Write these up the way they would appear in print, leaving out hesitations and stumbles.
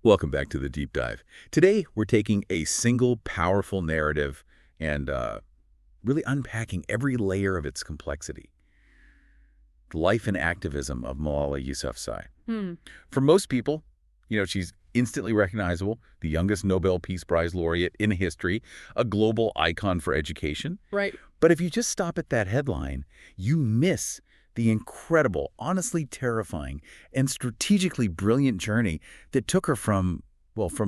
Welcome back to the Deep Dive. Today, we're taking a single powerful narrative and really unpacking every layer of its complexity. The life and activism of Malala Yousafzai. Hmm. For most people, she's instantly recognizable, the youngest Nobel Peace Prize laureate in history, a global icon for education. Right. But if you just stop at that headline, you miss the incredible, honestly terrifying, and strategically brilliant journey that took her from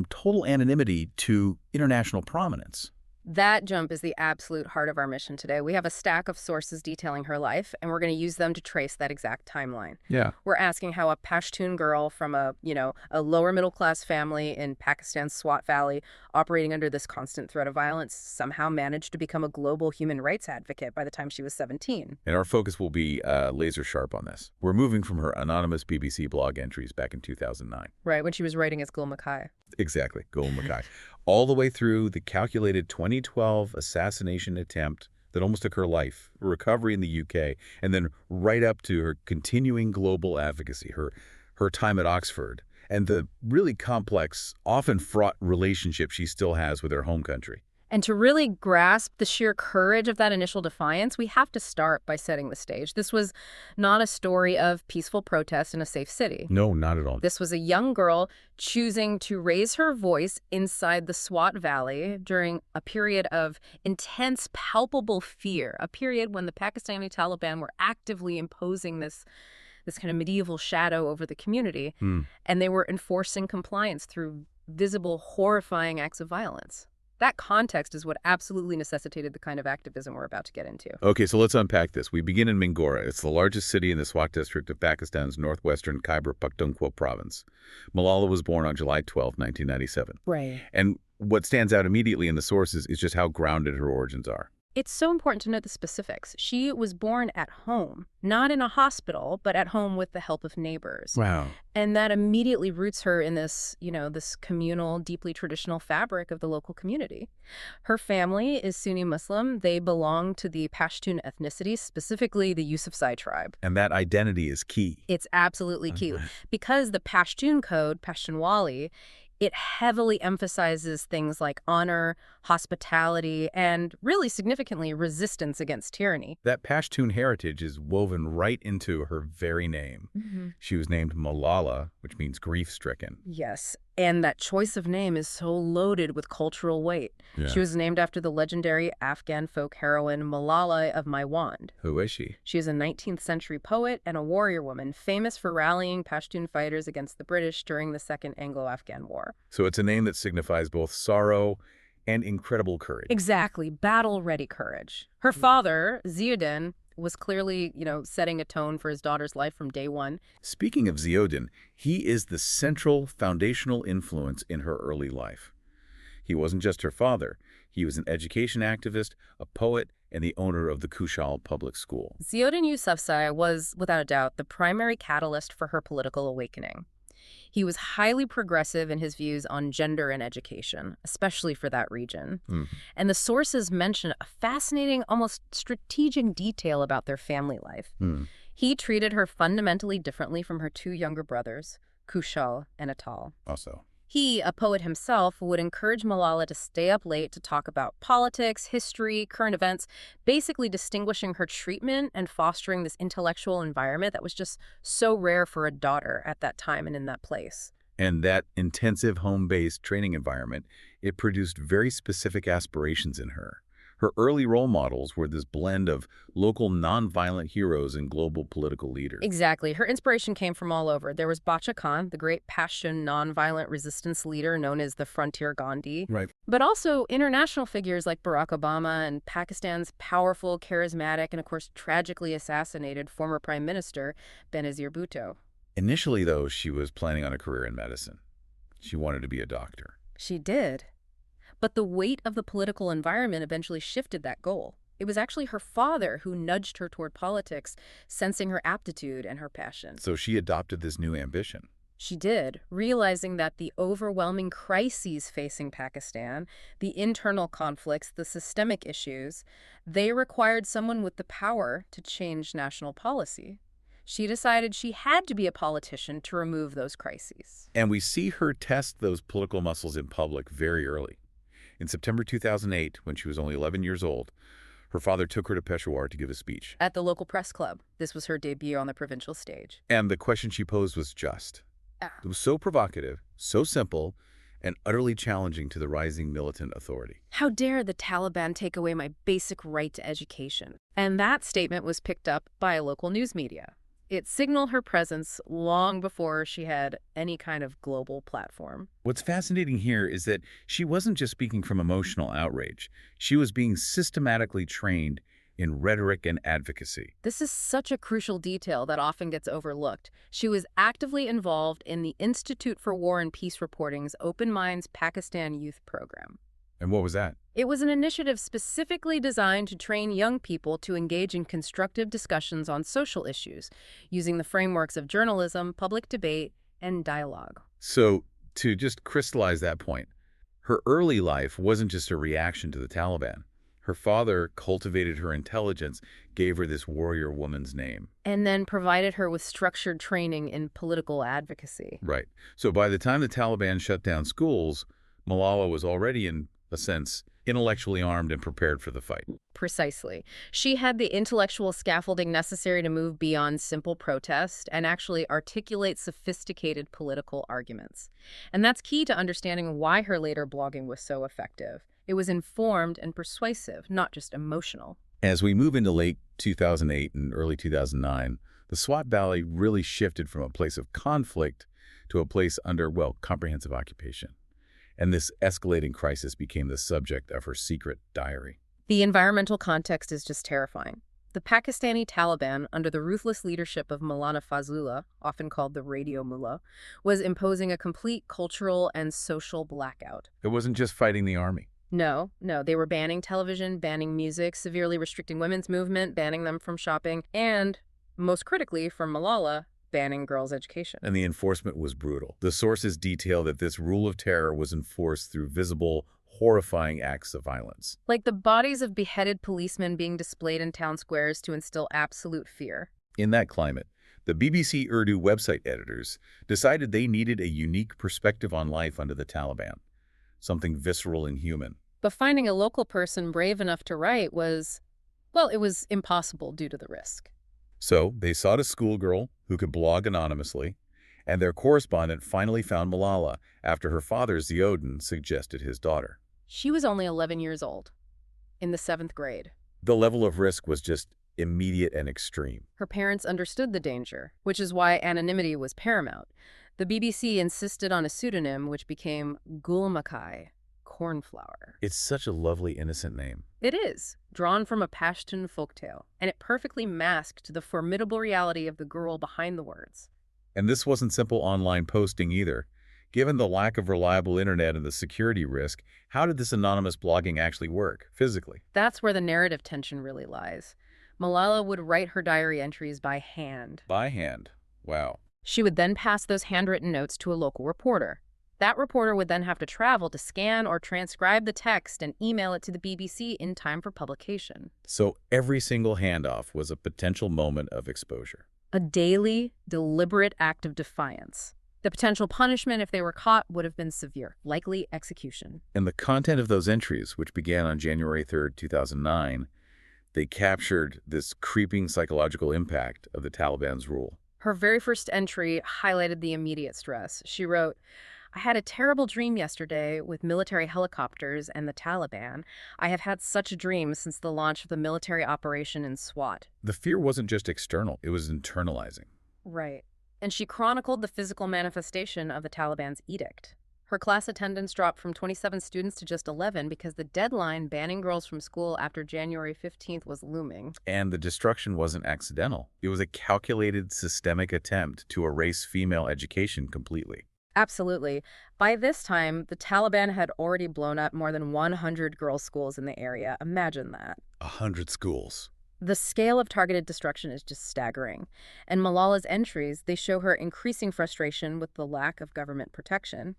total anonymity to international prominence. That jump is the absolute heart of our mission today. We have a stack of sources detailing her life, and we're going to use them to trace that exact timeline. Yeah. We're asking how a Pashtun girl from a lower middle class family in Pakistan's Swat Valley, operating under this constant threat of violence, somehow managed to become a global human rights advocate by the time she was 17. And our focus will be laser sharp on this. We're moving from her anonymous BBC blog entries back in 2009. Right, when she was writing as Gul Mackay. Exactly, Gul Mackay. All the way through the calculated 2012 assassination attempt that almost took her life, recovery in the UK, and then right up to her continuing global advocacy, her time at Oxford, and the really complex, often fraught relationship she still has with her home country. And to really grasp the sheer courage of that initial defiance, we have to start by setting the stage. This was not a story of peaceful protest in a safe city. No, not at all. This was a young girl choosing to raise her voice inside the Swat Valley during a period of intense, palpable fear, a period when the Pakistani Taliban were actively imposing this kind of medieval shadow over the community, and they were enforcing compliance through visible, horrifying acts of violence. That context is what absolutely necessitated the kind of activism we're about to get into. Okay, so let's unpack this. We begin in Mingora. It's the largest city in the Swat district of Pakistan's northwestern Khyber Pakhtunkhwa province. Malala was born on July 12, 1997. Right. And what stands out immediately in the sources is just how grounded her origins are. It's so important to note the specifics. She was born at home, not in a hospital, but at home with the help of neighbors. Wow. And that immediately roots her in this, this communal, deeply traditional fabric of the local community. Her family is Sunni Muslim. They belong to the Pashtun ethnicity, specifically the Yousafzai tribe. And that identity is key. It's absolutely key. Because the Pashtun code, Pashtunwali, it heavily emphasizes things like honor, hospitality, and really significantly resistance against tyranny. That Pashtun heritage is woven right into her very name. She was named Malala, which means grief-stricken. Yes, and that choice of name is so loaded with cultural weight. Yeah. She was named after the legendary Afghan folk heroine Malala of Maiwand. Who is she? She is a 19th century poet and a warrior woman, famous for rallying Pashtun fighters against the British during the Second Anglo-Afghan War. So it's a name that signifies both sorrow and incredible courage. Exactly, battle-ready courage. Her father, Ziauddin, was clearly, setting a tone for his daughter's life from day one. Speaking of Ziauddin, he is the central foundational influence in her early life. He wasn't just her father. He was an education activist, a poet, and the owner of the Kushal Public School. Ziauddin Yousafzai was, without a doubt, the primary catalyst for her political awakening. He was highly progressive in his views on gender and education, especially for that region. And the sources mention a fascinating, almost strategic detail about their family life. He treated her fundamentally differently from her two younger brothers, Kushal and Atal. Also. He, a poet himself, would encourage Malala to stay up late to talk about politics, history, current events, basically distinguishing her treatment and fostering this intellectual environment that was just so rare for a daughter at that time and in that place. And that intensive home-based training environment, it produced very specific aspirations in her. Her early role models were this blend of local nonviolent heroes and global political leaders. Exactly. Her inspiration came from all over. There was Bacha Khan, the great Pashtun nonviolent resistance leader known as the Frontier Gandhi. Right. But also international figures like Barack Obama and Pakistan's powerful, charismatic, and of course tragically assassinated former Prime Minister Benazir Bhutto. Initially, though, she was planning on a career in medicine. She wanted to be a doctor. She did. But the weight of the political environment eventually shifted that goal. It was actually her father who nudged her toward politics, sensing her aptitude and her passion. So she adopted this new ambition. She did, realizing that the overwhelming crises facing Pakistan, the internal conflicts, the systemic issues, they required someone with the power to change national policy. She decided she had to be a politician to remove those crises. And we see her test those political muscles in public very early. In September 2008, when she was only 11 years old, her father took her to Peshawar to give a speech. At the local press club, this was her debut on the provincial stage. And the question she posed was just. Ah. It was so provocative, so simple, and utterly challenging to the rising militant authority. How dare the Taliban take away my basic right to education? And that statement was picked up by a local news media. It signaled her presence long before she had any kind of global platform. What's fascinating here is that she wasn't just speaking from emotional outrage. She was being systematically trained in rhetoric and advocacy. This is such a crucial detail that often gets overlooked. She was actively involved in the Institute for War and Peace Reporting's Open Minds Pakistan Youth Program. And what was that? It was an initiative specifically designed to train young people to engage in constructive discussions on social issues, using the frameworks of journalism, public debate, and dialogue. So, to just crystallize that point, her early life wasn't just a reaction to the Taliban. Her father cultivated her intelligence, gave her this warrior woman's name. And then provided her with structured training in political advocacy. Right. So by the time the Taliban shut down schools, Malala was already, in a sense, intellectually armed and prepared for the fight. Precisely. She had the intellectual scaffolding necessary to move beyond simple protest and actually articulate sophisticated political arguments. And that's key to understanding why her later blogging was so effective. It was informed and persuasive, not just emotional. As we move into late 2008 and early 2009, the Swat Valley really shifted from a place of conflict to a place under, well, comprehensive occupation. And this escalating crisis became the subject of her secret diary. The environmental context is just terrifying. The Pakistani Taliban, under the ruthless leadership of Malala Fazlullah, often called the Radio Mullah, was imposing a complete cultural and social blackout. It wasn't just fighting the army. No, they were banning television, banning music, severely restricting women's movement, banning them from shopping, and, most critically for Malala, banning girls' education. And the enforcement was brutal. The sources detail that this rule of terror was enforced through visible, horrifying acts of violence. Like the bodies of beheaded policemen being displayed in town squares to instill absolute fear. In that climate, the BBC Urdu website editors decided they needed a unique perspective on life under the Taliban, something visceral and human. But finding a local person brave enough to write was, well, it was impossible due to the risk. So they sought a schoolgirl who could blog anonymously, and their correspondent finally found Malala after her father, Ziauddin, suggested his daughter. She was only 11 years old, in the 7th grade. The level of risk was just immediate and extreme. Her parents understood the danger, which is why anonymity was paramount. The BBC insisted on a pseudonym which became Gul Makai, cornflower. It's such a lovely, innocent name. It is, drawn from a Pashtun folktale, and it perfectly masked the formidable reality of the girl behind the words. And this wasn't simple online posting either. Given the lack of reliable internet and the security risk, how did this anonymous blogging actually work, physically? That's where the narrative tension really lies. Malala would write her diary entries by hand. By hand. Wow. She would then pass those handwritten notes to a local reporter. That reporter would then have to travel to scan or transcribe the text and email it to the BBC in time for publication. So every single handoff was a potential moment of exposure. A daily, deliberate act of defiance. The potential punishment if they were caught would have been severe, likely execution. And the content of those entries, which began on January 3rd, 2009, they captured this creeping psychological impact of the Taliban's rule. Her very first entry highlighted the immediate stress. She wrote, "I had a terrible dream yesterday with military helicopters and the Taliban. I have had such a dream since the launch of the military operation in Swat." The fear wasn't just external, it was internalizing. Right. And she chronicled the physical manifestation of the Taliban's edict. Her class attendance dropped from 27 students to just 11 because the deadline banning girls from school after January 15th was looming. And the destruction wasn't accidental. It was a calculated, systemic attempt to erase female education completely. Absolutely. By this time, the Taliban had already blown up more than 100 girls' schools in the area. Imagine that. 100 schools. The scale of targeted destruction is just staggering. And Malala's entries, they show her increasing frustration with the lack of government protection.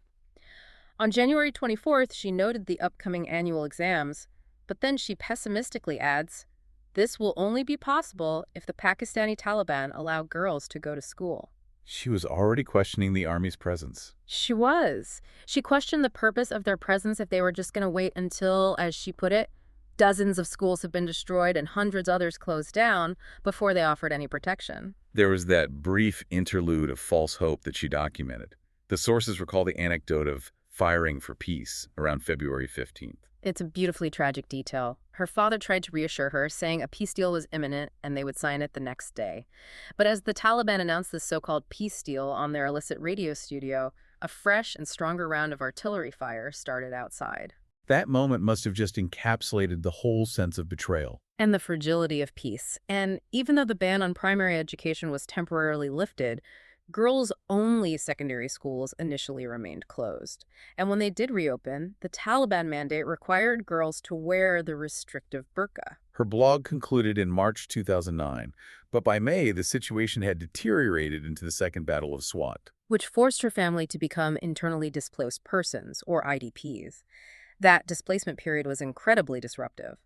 On January 24th, she noted the upcoming annual exams, but then she pessimistically adds, This will only be possible if the Pakistani Taliban allow girls to go to school. She was already questioning the army's presence. She was. She questioned the purpose of their presence if they were just going to wait until, as she put it, dozens of schools have been destroyed and hundreds others closed down before they offered any protection. There was that brief interlude of false hope that she documented. The sources recall the anecdote of firing for peace around February 15th. It's a beautifully tragic detail. Her father tried to reassure her, saying a peace deal was imminent and they would sign it the next day. But as the Taliban announced this so-called peace deal on their illicit radio studio, a fresh and stronger round of artillery fire started outside. That moment must have just encapsulated the whole sense of betrayal. And the fragility of peace. And even though the ban on primary education was temporarily lifted, girls-only secondary schools initially remained closed. And when they did reopen, the Taliban mandate required girls to wear the restrictive burqa. Her blog concluded in March 2009, but by May, the situation had deteriorated into the Second Battle of Swat. Which forced her family to become internally displaced persons, or IDPs. That displacement period was incredibly disruptive.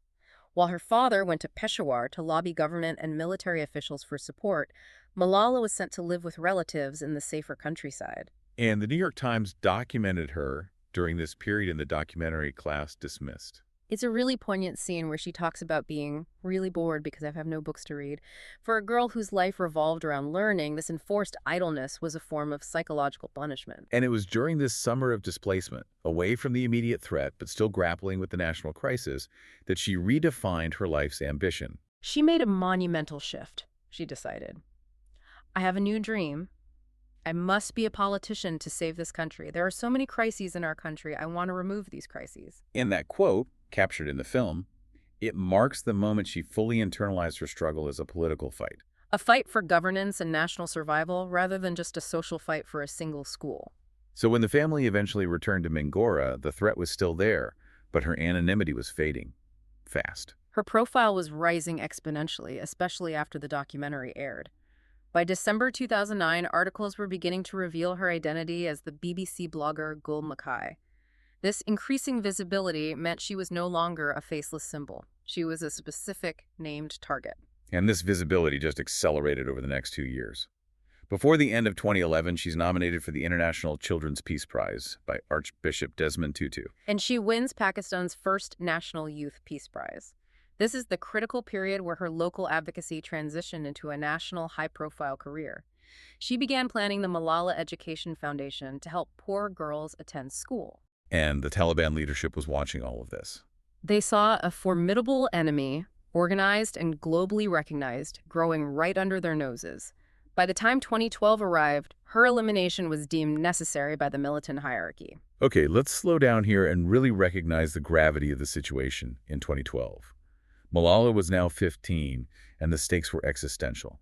While her father went to Peshawar to lobby government and military officials for support, Malala was sent to live with relatives in the safer countryside. And the New York Times documented her during this period in the documentary Class Dismissed. It's a really poignant scene where she talks about being really bored because I have no books to read. For a girl whose life revolved around learning, this enforced idleness was a form of psychological punishment. And it was during this summer of displacement, away from the immediate threat but still grappling with the national crisis, that she redefined her life's ambition. She made a monumental shift, she decided. I have a new dream. I must be a politician to save this country. There are so many crises in our country. I want to remove these crises. In that quote, captured in the film, it marks the moment she fully internalized her struggle as a political fight. A fight for governance and national survival rather than just a social fight for a single school. So when the family eventually returned to Mingora, the threat was still there, but her anonymity was fading fast. Her profile was rising exponentially, especially after the documentary aired. By December 2009, articles were beginning to reveal her identity as the BBC blogger Gul Mackay. This increasing visibility meant she was no longer a faceless symbol. She was a specific, named target. And this visibility just accelerated over the next 2 years. Before the end of 2011, she's nominated for the International Children's Peace Prize by Archbishop Desmond Tutu. And she wins Pakistan's first National Youth Peace Prize. This is the critical period where her local advocacy transitioned into a national high-profile career. She began planning the Malala Education Foundation to help poor girls attend school. And the Taliban leadership was watching all of this. They saw a formidable enemy, organized and globally recognized, growing right under their noses. By the time 2012 arrived, her elimination was deemed necessary by the militant hierarchy. Okay, let's slow down here and really recognize the gravity of the situation in 2012. Malala was now 15, and the stakes were existential.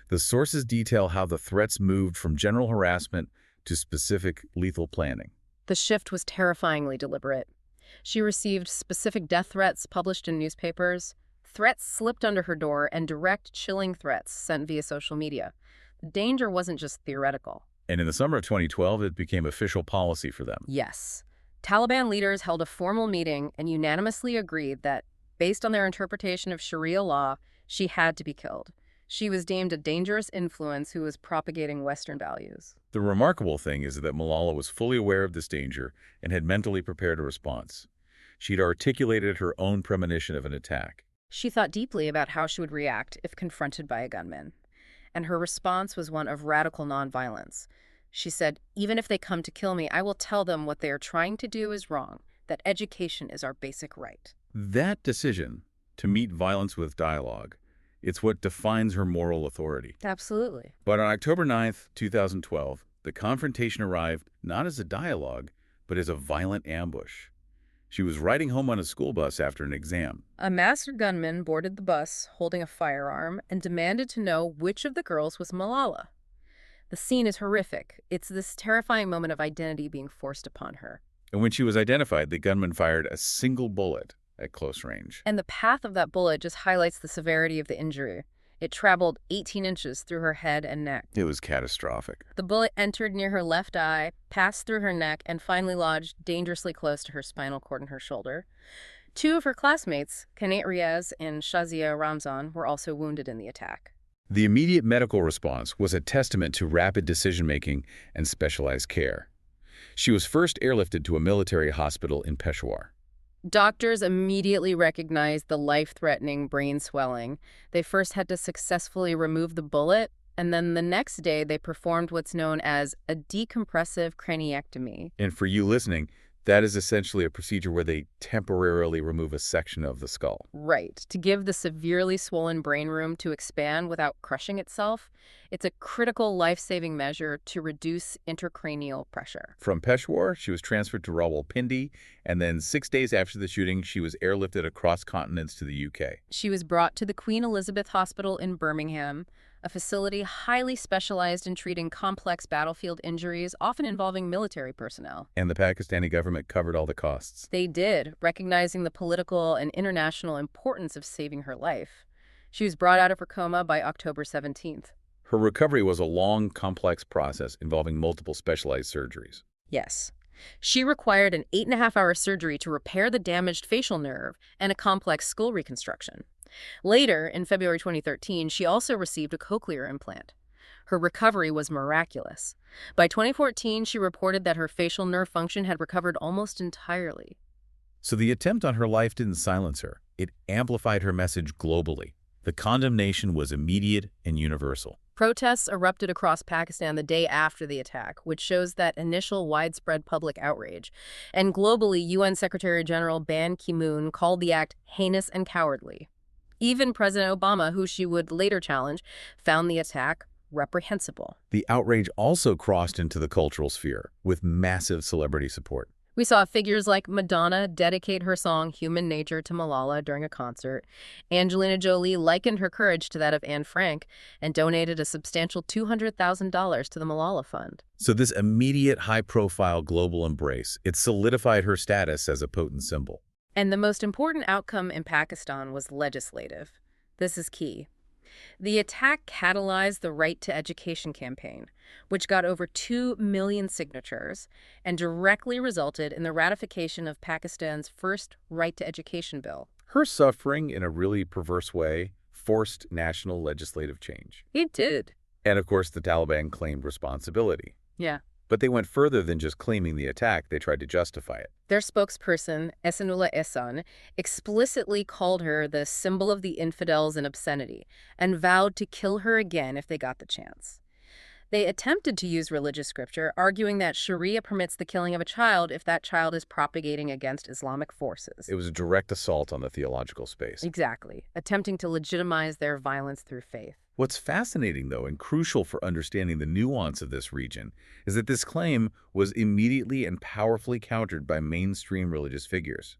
The sources detail how the threats moved from general harassment to specific lethal planning. The shift was terrifyingly deliberate. She received specific death threats published in newspapers, threats slipped under her door, and direct, chilling threats sent via social media. The danger wasn't just theoretical. And in the summer of 2012, it became official policy for them. Yes. Taliban leaders held a formal meeting and unanimously agreed that, based on their interpretation of Sharia law, she had to be killed. She was deemed a dangerous influence who was propagating Western values. The remarkable thing is that Malala was fully aware of this danger and had mentally prepared a response. She'd articulated her own premonition of an attack. She thought deeply about how she would react if confronted by a gunman. And her response was one of radical nonviolence. She said, "Even if they come to kill me, I will tell them what they are trying to do is wrong, that education is our basic right." That decision, to meet violence with dialogue, it's what defines her moral authority. Absolutely. But on October 9th, 2012, the confrontation arrived not as a dialogue, but as a violent ambush. She was riding home on a school bus after an exam. A masked gunman boarded the bus, holding a firearm, and demanded to know which of the girls was Malala. The scene is horrific. It's this terrifying moment of identity being forced upon her. And when she was identified, the gunman fired a single bullet at close range. And the path of that bullet just highlights the severity of the injury. It traveled 18 inches through her head and neck. It was catastrophic. The bullet entered near her left eye, passed through her neck, and finally lodged dangerously close to her spinal cord and her shoulder. Two of her classmates, Kanat Riaz and Shazia Ramzan, were also wounded in the attack. The immediate medical response was a testament to rapid decision-making and specialized care. She was first airlifted to a military hospital in Peshawar. Doctors immediately recognized the life-threatening brain swelling. They first had to successfully remove the bullet, and then the next day they performed what's known as a decompressive craniectomy. And for you listening, that is essentially a procedure where they temporarily remove a section of the skull. Right. To give the severely swollen brain room to expand without crushing itself, it's a critical life-saving measure to reduce intracranial pressure. From Peshawar, she was transferred to Rawalpindi, and then 6 days after the shooting, she was airlifted across continents to the UK. She was brought to the Queen Elizabeth Hospital in Birmingham, a facility highly specialized in treating complex battlefield injuries, often involving military personnel. And the Pakistani government covered all the costs. They did, recognizing the political and international importance of saving her life. She was brought out of her coma by October 17th. Her recovery was a long, complex process involving multiple specialized surgeries. Yes. She required an 8.5-hour surgery to repair the damaged facial nerve and a complex skull reconstruction. Later, in February 2013, she also received a cochlear implant. Her recovery was miraculous. By 2014, she reported that her facial nerve function had recovered almost entirely. So the attempt on her life didn't silence her. It amplified her message globally. The condemnation was immediate and universal. Protests erupted across Pakistan the day after the attack, which shows that initial widespread public outrage. And globally, UN Secretary-General Ban Ki-moon called the act heinous and cowardly. Even President Obama, who she would later challenge, found the attack reprehensible. The outrage also crossed into the cultural sphere, with massive celebrity support. We saw figures like Madonna dedicate her song Human Nature to Malala during a concert. Angelina Jolie likened her courage to that of Anne Frank and donated a substantial $200,000 to the Malala Fund. So this immediate high-profile global embrace, it solidified her status as a potent symbol. And the most important outcome in Pakistan was legislative. This is key. The attack catalyzed the Right to Education campaign, which got over 2 million signatures and directly resulted in the ratification of Pakistan's first Right to Education bill. Her suffering, in a really perverse way, forced national legislative change. It did. And of course, the Taliban claimed responsibility. Yeah. But they went further than just claiming the attack. They tried to justify it. Their spokesperson, Ehsanullah Ehsan, explicitly called her the symbol of the infidels and obscenity and vowed to kill her again if they got the chance. They attempted to use religious scripture, arguing that Sharia permits the killing of a child if that child is propagating against Islamic forces. It was a direct assault on the theological space. Exactly, attempting to legitimize their violence through faith. What's fascinating, though, and crucial for understanding the nuance of this region, is that this claim was immediately and powerfully countered by mainstream religious figures.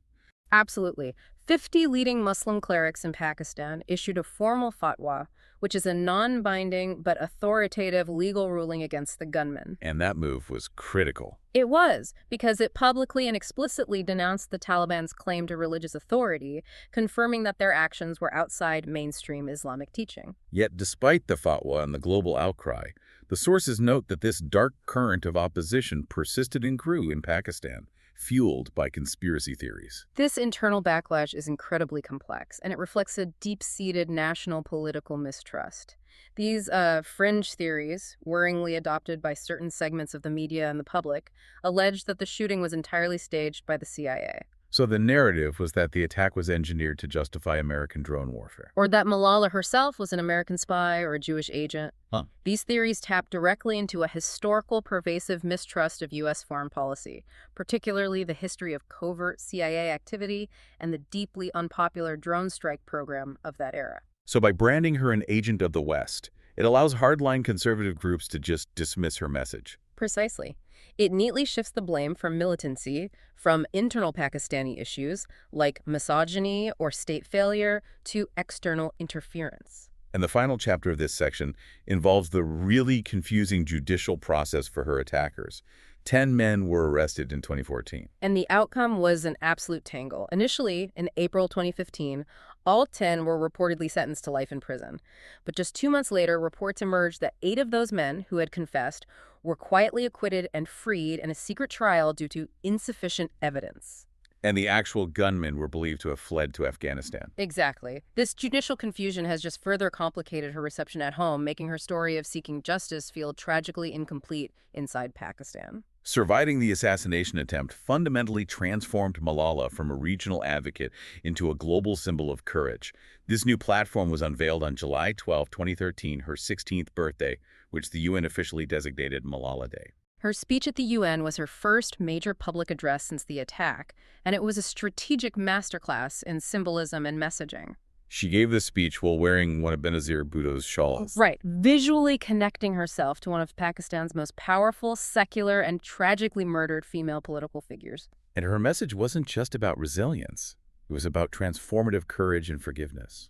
Absolutely. 50 leading Muslim clerics in Pakistan issued a formal fatwa, which is a non-binding but authoritative legal ruling against the gunman. And that move was critical. It was, because it publicly and explicitly denounced the Taliban's claim to religious authority, confirming that their actions were outside mainstream Islamic teaching. Yet, despite the fatwa and the global outcry, the sources note that this dark current of opposition persisted and grew in Pakistan, fueled by conspiracy theories. This internal backlash is incredibly complex, and it reflects a deep-seated national political mistrust. These fringe theories, worryingly adopted by certain segments of the media and the public, allege that the shooting was entirely staged by the CIA. So the narrative was that the attack was engineered to justify American drone warfare. Or that Malala herself was an American spy or a Jewish agent. These theories tap directly into a historical, pervasive mistrust of U.S. foreign policy, particularly the history of covert CIA activity and the deeply unpopular drone strike program of that era. So by branding her an agent of the West, it allows hardline conservative groups to just dismiss her message. Precisely. It neatly shifts the blame from militancy, from internal Pakistani issues like misogyny or state failure, to external interference. And the final chapter of this section involves the really confusing judicial process for her attackers. 10 men were arrested in 2014. And the outcome was an absolute tangle. Initially, in April 2015, all 10 were reportedly sentenced to life in prison. But just 2 months later, reports emerged that 8 of those men who had confessed were quietly acquitted and freed in a secret trial due to insufficient evidence. And the actual gunmen were believed to have fled to Afghanistan. Exactly. This judicial confusion has just further complicated her reception at home, making her story of seeking justice feel tragically incomplete inside Pakistan. Surviving the assassination attempt fundamentally transformed Malala from a regional advocate into a global symbol of courage. This new platform was unveiled on July 12, 2013, her 16th birthday, which the UN officially designated Malala Day. Her speech at the UN was her first major public address since the attack, and it was a strategic masterclass in symbolism and messaging. She gave this speech while wearing one of Benazir Bhutto's shawls. Right, visually connecting herself to one of Pakistan's most powerful, secular, and tragically murdered female political figures. And her message wasn't just about resilience. It was about transformative courage and forgiveness.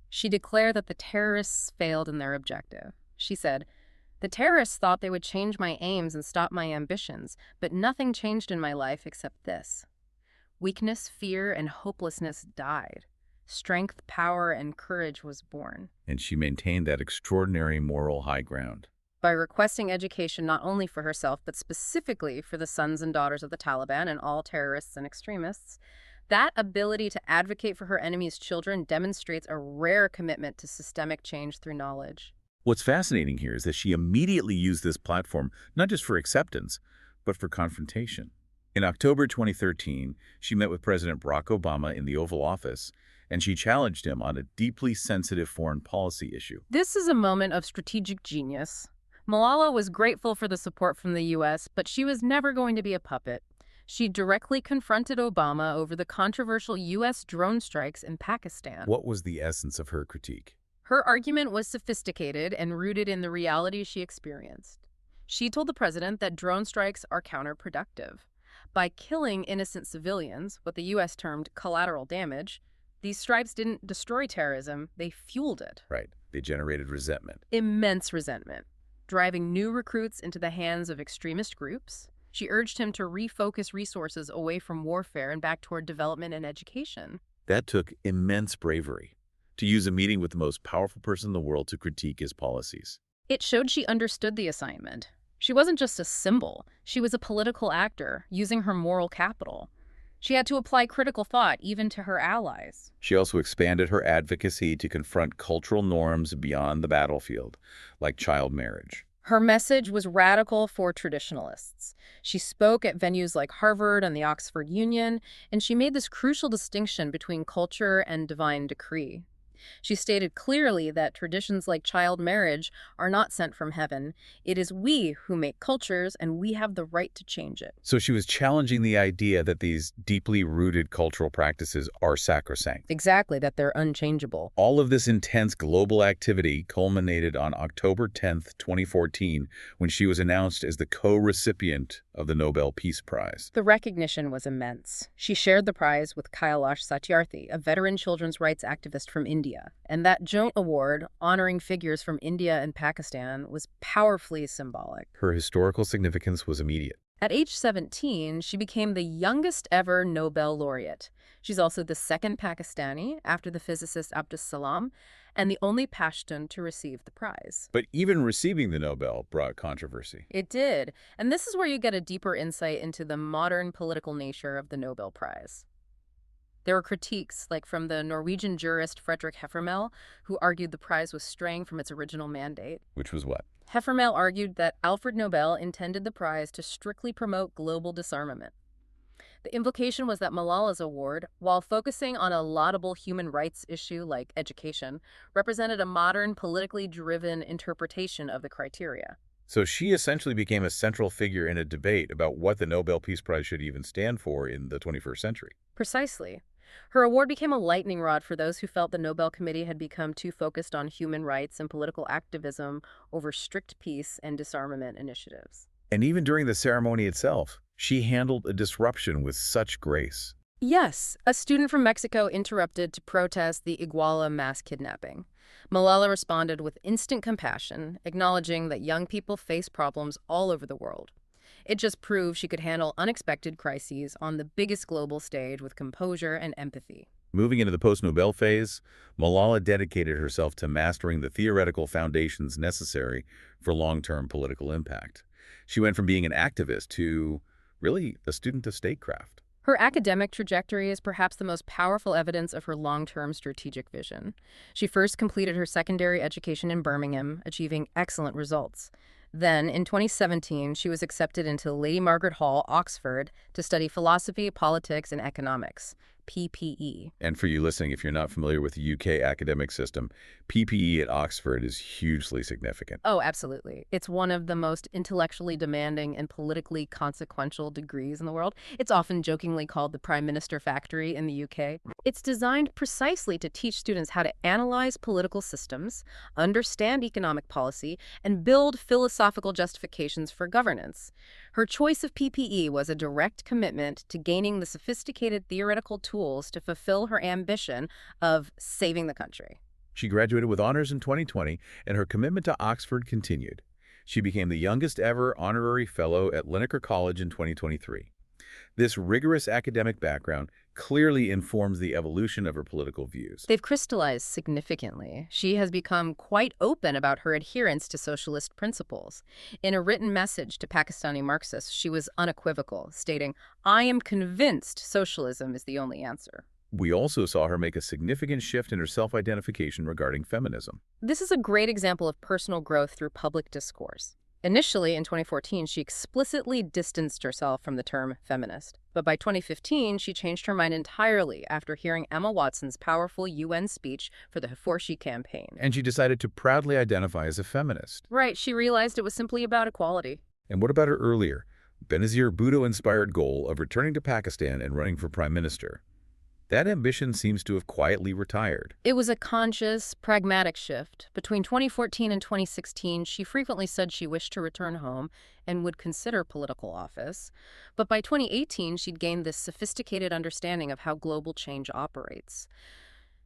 She declared that the terrorists failed in their objective. She said, "The terrorists thought they would change my aims and stop my ambitions, but nothing changed in my life except this. Weakness, fear, and hopelessness died. Strength, power, and courage was born." And she maintained that extraordinary moral high ground. By requesting education not only for herself, but specifically for the sons and daughters of the Taliban and all terrorists and extremists, that ability to advocate for her enemies' children demonstrates a rare commitment to systemic change through knowledge. What's fascinating here is that she immediately used this platform not just for acceptance, but for confrontation. In October 2013, she met with President Barack Obama in the Oval Office, and she challenged him on a deeply sensitive foreign policy issue. This is a moment of strategic genius. Malala was grateful for the support from the U.S., but she was never going to be a puppet. She directly confronted Obama over the controversial U.S. drone strikes in Pakistan. What was the essence of her critique? Her argument was sophisticated and rooted in the reality she experienced. She told the president that drone strikes are counterproductive. By killing innocent civilians, what the U.S. termed collateral damage, these strikes didn't destroy terrorism, they fueled it. Right. They generated resentment. Immense resentment, driving new recruits into the hands of extremist groups. She urged him to refocus resources away from warfare and back toward development and education. That took immense bravery, to use a meeting with the most powerful person in the world to critique his policies. It showed she understood the assignment. She wasn't just a symbol. She was a political actor, using her moral capital. She had to apply critical thought even to her allies. She also expanded her advocacy to confront cultural norms beyond the battlefield, like child marriage. Her message was radical for traditionalists. She spoke at venues like Harvard and the Oxford Union, and she made this crucial distinction between culture and divine decree. She stated clearly that traditions like child marriage are not sent from heaven. It is we who make cultures, and we have the right to change it. So she was challenging the idea that these deeply rooted cultural practices are sacrosanct. Exactly, that they're unchangeable. All of this intense global activity culminated on October 10th, 2014, when she was announced as the co-recipient of the Nobel Peace Prize. The recognition was immense. She shared the prize with Kailash Satyarthi, a veteran children's rights activist from India. And that joint award, honoring figures from India and Pakistan, was powerfully symbolic. Her historical significance was immediate. At age 17, she became the youngest ever Nobel laureate. She's also the second Pakistani, after the physicist Abdus Salam, and the only Pashtun to receive the prize. But even receiving the Nobel brought controversy. It did. And this is where you get a deeper insight into the modern political nature of the Nobel Prize. There were critiques, like from the Norwegian jurist Fredrik Heffermel, who argued the prize was straying from its original mandate. Which was what? Heffermel argued that Alfred Nobel intended the prize to strictly promote global disarmament. The implication was that Malala's award, while focusing on a laudable human rights issue like education, represented a modern, politically driven interpretation of the criteria. So she essentially became a central figure in a debate about what the Nobel Peace Prize should even stand for in the 21st century. Precisely. Her award became a lightning rod for those who felt the Nobel Committee had become too focused on human rights and political activism over strict peace and disarmament initiatives. And even during the ceremony itself, she handled a disruption with such grace. Yes, a student from Mexico interrupted to protest the Iguala mass kidnapping. Malala responded with instant compassion, acknowledging that young people face problems all over the world. It just proved she could handle unexpected crises on the biggest global stage with composure and empathy. Moving into the post-Nobel phase, Malala dedicated herself to mastering the theoretical foundations necessary for long-term political impact. She went from being an activist to, really, a student of statecraft. Her academic trajectory is perhaps the most powerful evidence of her long-term strategic vision. She first completed her secondary education in Birmingham, achieving excellent results. Then, in 2017, she was accepted into Lady Margaret Hall, Oxford, to study philosophy, politics, and economics, PPE. And for you listening, if you're not familiar with the UK academic system, PPE at Oxford is hugely significant. Oh, absolutely. It's one of the most intellectually demanding and politically consequential degrees in the world. It's often jokingly called the Prime Minister Factory in the UK. It's designed precisely to teach students how to analyze political systems, understand economic policy, and build philosophical justifications for governance. Her choice of PPE was a direct commitment to gaining the sophisticated theoretical tools to fulfill her ambition of saving the country. She graduated with honors in 2020, and her commitment to Oxford continued. She became the youngest ever honorary fellow at Linacre College in 2023. This rigorous academic background clearly informs the evolution of her political views. They've crystallized significantly. She has become quite open about her adherence to socialist principles. In a written message to Pakistani Marxists, she was unequivocal, stating, "I am convinced socialism is the only answer." We also saw her make a significant shift in her self-identification regarding feminism. This is a great example of personal growth through public discourse. Initially, in 2014, she explicitly distanced herself from the term feminist. But by 2015, she changed her mind entirely after hearing Emma Watson's powerful UN speech for the For She campaign. And she decided to proudly identify as a feminist. Right, she realized it was simply about equality. And what about her earlier, Benazir Bhutto-inspired goal of returning to Pakistan and running for prime minister? That ambition seems to have quietly retired. It was a conscious, pragmatic shift. Between 2014 and 2016, she frequently said she wished to return home and would consider political office. But by 2018, she'd gained this sophisticated understanding of how global change operates.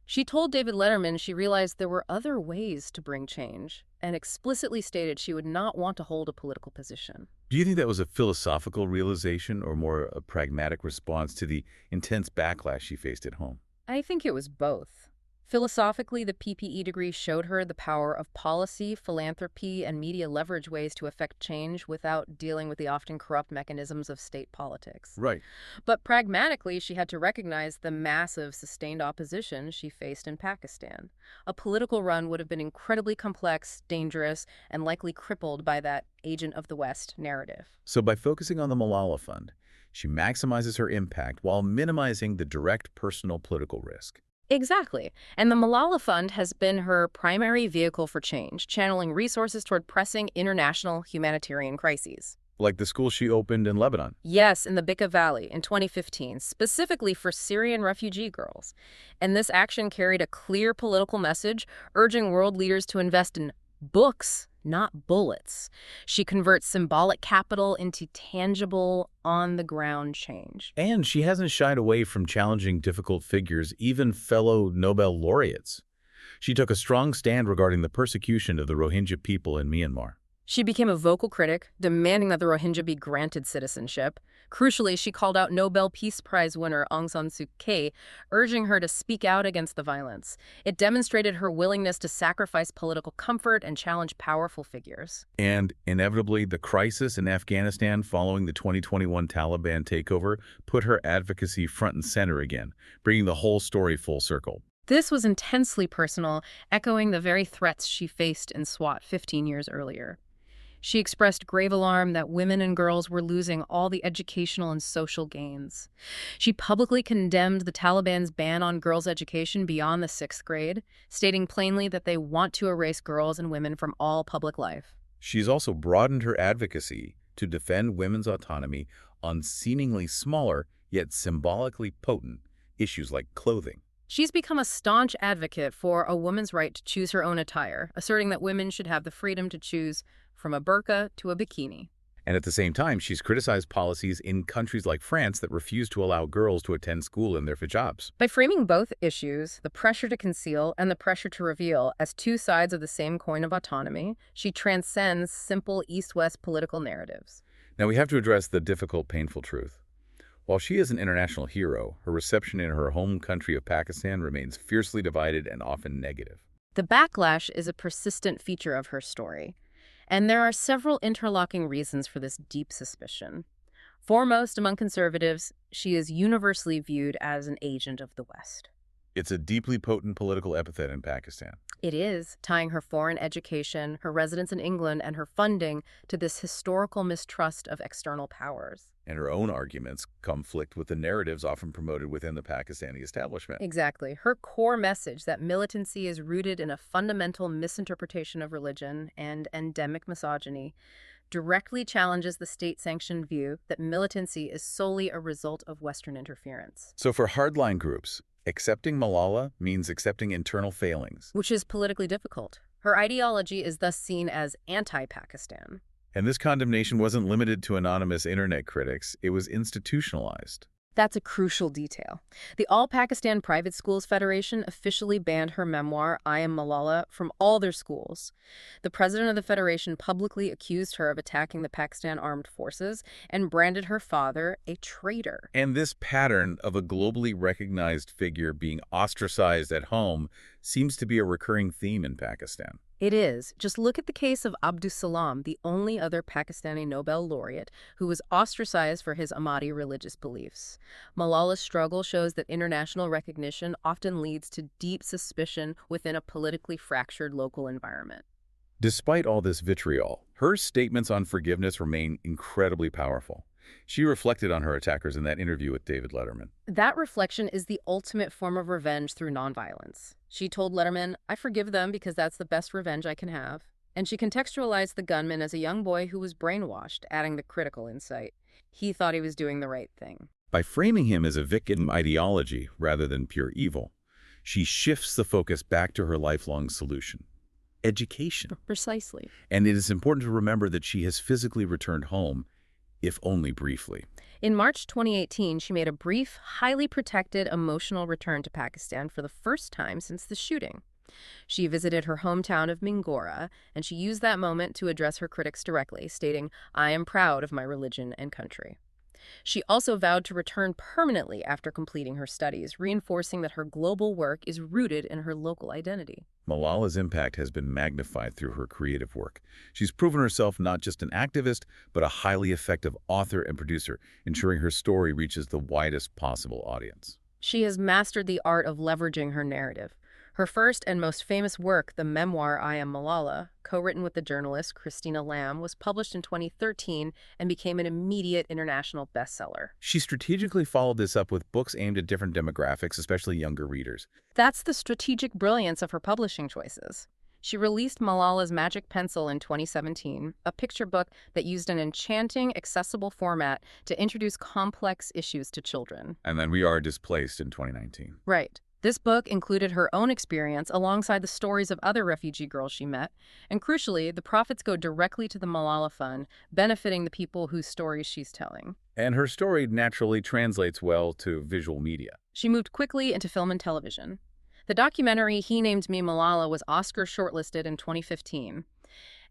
She told David Letterman she realized there were other ways to bring change, and explicitly stated she would not want to hold a political position. Do you think that was a philosophical realization or more a pragmatic response to the intense backlash she faced at home? I think it was both. Philosophically, the PPE degree showed her the power of policy, philanthropy, and media leverage ways to affect change without dealing with the often corrupt mechanisms of state politics. Right. But pragmatically, she had to recognize the massive, sustained opposition she faced in Pakistan. A political run would have been incredibly complex, dangerous, and likely crippled by that agent of the West narrative. So by focusing on the Malala Fund, she maximizes her impact while minimizing the direct personal political risk. Exactly. And the Malala Fund has been her primary vehicle for change, channeling resources toward pressing international humanitarian crises. Like the school she opened in Lebanon. Yes, in the Bekaa Valley in 2015, specifically for Syrian refugee girls. And this action carried a clear political message, urging world leaders to invest in books, not bullets. She converts symbolic capital into tangible, on-the-ground change. And she hasn't shied away from challenging difficult figures, even fellow Nobel laureates. She took a strong stand regarding the persecution of the Rohingya people in Myanmar. She became a vocal critic, demanding that the Rohingya be granted citizenship. Crucially, she called out Nobel Peace Prize winner Aung San Suu Kyi, urging her to speak out against the violence. It demonstrated her willingness to sacrifice political comfort and challenge powerful figures. And, inevitably, the crisis in Afghanistan following the 2021 Taliban takeover put her advocacy front and center again, bringing the whole story full circle. This was intensely personal, echoing the very threats she faced in Swat 15 years earlier. She expressed grave alarm that women and girls were losing all the educational and social gains. She publicly condemned the Taliban's ban on girls' education beyond the 6th grade, stating plainly that they want to erase girls and women from all public life. She's also broadened her advocacy to defend women's autonomy on seemingly smaller, yet symbolically potent, issues like clothing. She's become a staunch advocate for a woman's right to choose her own attire, asserting that women should have the freedom to choose from a burqa to a bikini. And at the same time, she's criticized policies in countries like France that refuse to allow girls to attend school in their hijabs. By framing both issues, the pressure to conceal and the pressure to reveal, as two sides of the same coin of autonomy, she transcends simple East-West political narratives. Now we have to address the difficult, painful truth. While she is an international hero, her reception in her home country of Pakistan remains fiercely divided and often negative. The backlash is a persistent feature of her story. And there are several interlocking reasons for this deep suspicion. Foremost among conservatives, she is universally viewed as an agent of the West. It's a deeply potent political epithet in Pakistan. It is, tying her foreign education, her residence in England, and her funding to this historical mistrust of external powers. And her own arguments conflict with the narratives often promoted within the Pakistani establishment. Exactly. Her core message that militancy is rooted in a fundamental misinterpretation of religion and endemic misogyny directly challenges the state-sanctioned view that militancy is solely a result of Western interference. So for hardline groups, accepting Malala means accepting internal failings. Which is politically difficult. Her ideology is thus seen as anti-Pakistan. And this condemnation wasn't limited to anonymous internet critics, it was institutionalized. That's a crucial detail. The All-Pakistan Private Schools Federation officially banned her memoir, I Am Malala, from all their schools. The president of the federation publicly accused her of attacking the Pakistan Armed Forces and branded her father a traitor. And this pattern of a globally recognized figure being ostracized at home seems to be a recurring theme in Pakistan. It is. Just look at the case of Abdus Salam, the only other Pakistani Nobel laureate who was ostracized for his Ahmadi religious beliefs. Malala's struggle shows that international recognition often leads to deep suspicion within a politically fractured local environment. Despite all this vitriol, her statements on forgiveness remain incredibly powerful. She reflected on her attackers in that interview with David Letterman. That reflection is the ultimate form of revenge through nonviolence. She told Letterman, "I forgive them because that's the best revenge I can have." And she contextualized the gunman as a young boy who was brainwashed, adding the critical insight. He thought he was doing the right thing. By framing him as a victim ideology rather than pure evil, she shifts the focus back to her lifelong solution: education. Precisely. And it is important to remember that she has physically returned home, if only briefly. In March 2018, she made a brief, highly protected, emotional return to Pakistan for the first time since the shooting. She visited her hometown of Mingora, and she used that moment to address her critics directly, stating, "I am proud of my religion and country." She also vowed to return permanently after completing her studies, reinforcing that her global work is rooted in her local identity. Malala's impact has been magnified through her creative work. She's proven herself not just an activist, but a highly effective author and producer, ensuring her story reaches the widest possible audience. She has mastered the art of leveraging her narrative. Her first and most famous work, the memoir I Am Malala, co-written with the journalist Christina Lamb, was published in 2013 and became an immediate international bestseller. She strategically followed this up with books aimed at different demographics, especially younger readers. That's the strategic brilliance of her publishing choices. She released Malala's Magic Pencil in 2017, a picture book that used an enchanting, accessible format to introduce complex issues to children. And then We Are Displaced in 2019. Right. This book included her own experience alongside the stories of other refugee girls she met, and crucially, the profits go directly to the Malala Fund, benefiting the people whose stories she's telling. And her story naturally translates well to visual media. She moved quickly into film and television. The documentary He Named Me Malala was Oscar shortlisted in 2015.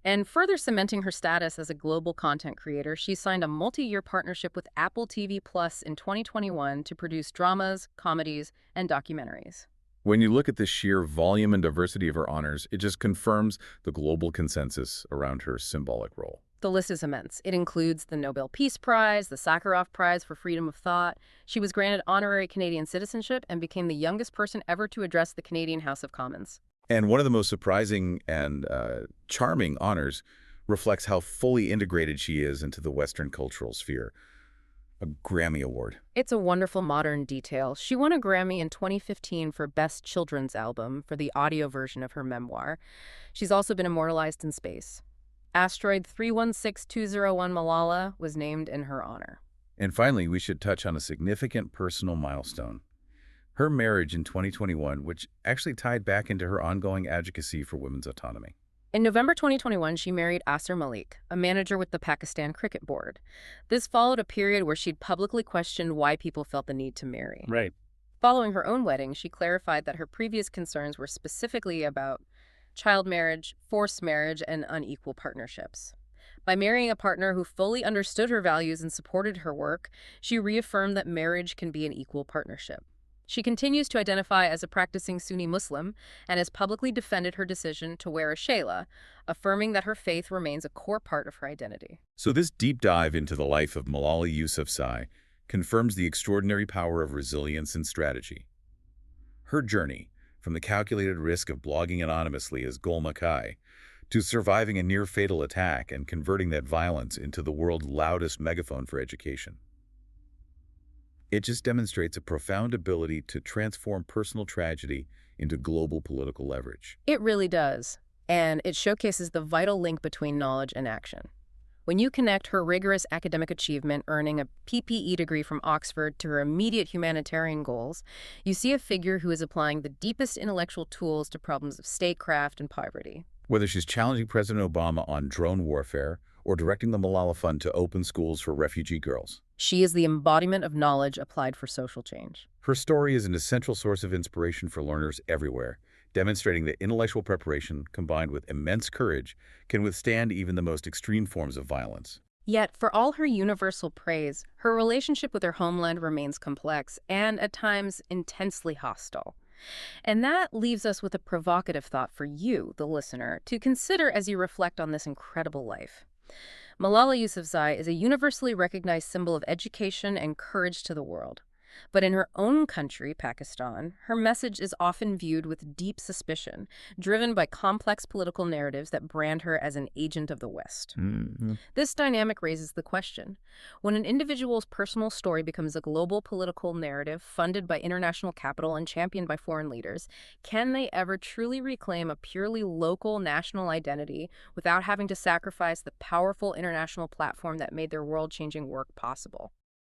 And further cementing her status as a global content creator, she signed a multi-year partnership with Apple TV Plus in 2021 to produce dramas, comedies, and documentaries. When you look at the sheer volume and diversity of her honors, it just confirms the global consensus around her symbolic role. The list is immense. It includes the Nobel Peace Prize, the Sakharov Prize for Freedom of Thought. She was granted honorary Canadian citizenship and became the youngest person ever to address the Canadian House of Commons. And one of the most surprising and charming honors reflects how fully integrated she is into the Western cultural sphere. A Grammy Award. It's a wonderful modern detail. She won a Grammy in 2015 for Best Children's Album for the audio version of her memoir. She's also been immortalized in space. Asteroid 316201 Malala was named in her honor. And finally, we should touch on a significant personal milestone. Her marriage in 2021, which actually tied back into her ongoing advocacy for women's autonomy. In November 2021, she married Asir Malik, a manager with the Pakistan Cricket Board. This followed a period where she'd publicly questioned why people felt the need to marry. Right. Following her own wedding, she clarified that her previous concerns were specifically about child marriage, forced marriage, and unequal partnerships. By marrying a partner who fully understood her values and supported her work, she reaffirmed that marriage can be an equal partnership. She continues to identify as a practicing Sunni Muslim and has publicly defended her decision to wear a shayla, affirming that her faith remains a core part of her identity. So this deep dive into the life of Malala Yousafzai confirms the extraordinary power of resilience and strategy. Her journey, from the calculated risk of blogging anonymously as Gul Makai, to surviving a near-fatal attack and converting that violence into the world's loudest megaphone for education. It just demonstrates a profound ability to transform personal tragedy into global political leverage. It really does, and it showcases the vital link between knowledge and action. When you connect her rigorous academic achievement, earning a PPE degree from Oxford, to her immediate humanitarian goals, you see a figure who is applying the deepest intellectual tools to problems of statecraft and poverty. Whether she's challenging President Obama on drone warfare or directing the Malala Fund to open schools for refugee girls, She is the embodiment of knowledge applied for social change. her story is an essential source of inspiration for learners everywhere, demonstrating that intellectual preparation combined with immense courage can withstand even the most extreme forms of violence. Yet, for all her universal praise, her relationship with her homeland remains complex and, at times, intensely hostile. And that leaves us with a provocative thought for you, the listener, to consider as you reflect on this incredible life. Malala Yousafzai is a universally recognized symbol of education and courage to the world. But in her own country, Pakistan, her message is often viewed with deep suspicion, driven by complex political narratives that brand her as an agent of the West. This dynamic raises the question: when an individual's personal story becomes a global political narrative funded by international capital and championed by foreign leaders, can they ever truly reclaim a purely local national identity without having to sacrifice the powerful international platform that made their world-changing work possible?